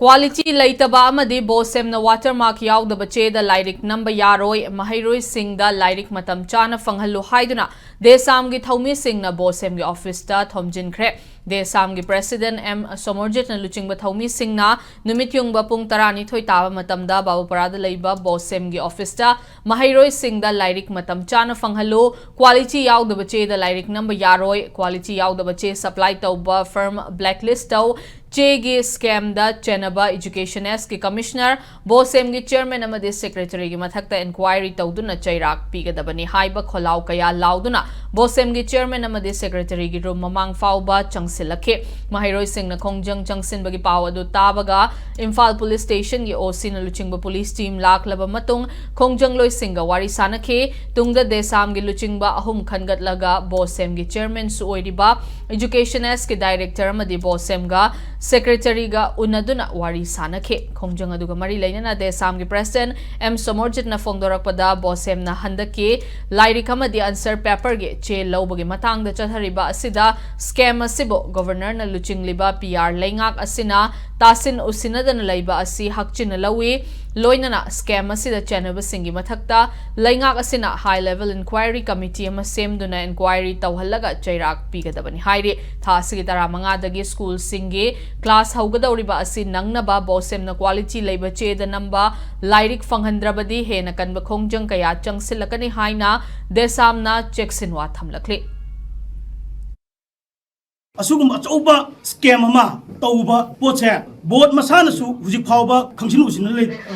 Quality laitaba amadi Bosem na watermark yaudaba cheda lairik number yaroi mahairoi singda lairik matam chana fanghalu haiduna Desam gi thaumi sing na Bosem gi office ta thomjin khre Desam gi president M Somorjit na luchingba thaumi sing na numit yungba pung tarani thoi taba matamda babu parada leiba Bosem gi office ta mahairoi singda lairik matam chana fanghalu quality yaudaba cheda lairik number yaroi quality yaudaba che supply tauba firm blacklist tau Chegi scam da Chenaba Education S ki Commissioner Bosem gi Chairman amadi Secretary gi mathakta inquiry tawduna chairak pigadabani haiba kholau kaya lauduna Bosem gi Chairman amadi Secretary gi room mamang fauba changsilakhe Mahairoi Singh na khongjang changsin bagi paw adu tabaga Imphal Police Station gi OC na luchingba police team laklaba matung khongjang loi singa wari sanakhe tungda Desam gi luchingba ahum khangatlaga Bosem gi Chairman su oiriba Education S ki Director amadi Bosem ga Secretary ga unaduna wari sanakhe khongjang aduga mari lainana Desam gi President M Somorjit na fongdorakpada Bosem na handaki lairi kamadi answer paper ge che lobagi matang da chathariba asida scam asibo governor na luching liba PR laingak asina tasin usinadana laiba asi hakchin lawi loinana scam asida chanaba singi mathakta laingak asina high level inquiry committee ama semduna inquiry tawhallaga chairak pigadabani hairi thasigi taramanga dagi school singi class haugadawriba asi nangnaba Bosem na quality leiba cheda namba lairik fanghandrabadi hena kanba khongjang kaya changsilakani haina Desam na cheksinwa thamlakli asugum achouba scam ama tauba poche board masana su huji phawba khangsin usin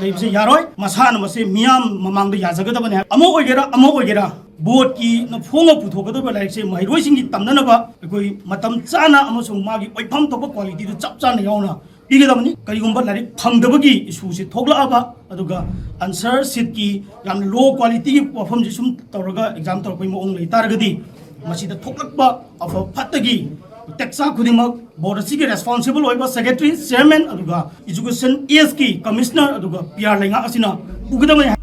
leibse yaroi masana mase miyam mamang da yajagadabane amo ogera board ki na phonga puthogadaba laikse mairoi singi tamnanaba koi matam chana amasung magi oipham toba quality du chap chana yauna pigadabani karigumba lari phangdabagi issue se thoglaaba aduga answer sheet ki yam low quality ki perform ji sum tawraga exam tawpai mo ong lei taragadi masida thoglakba afa phattagi Texas Kudimak board sigi responsible oiba secretary chairman aduga education ES ki commissioner aduga PR lenga asina ugadamani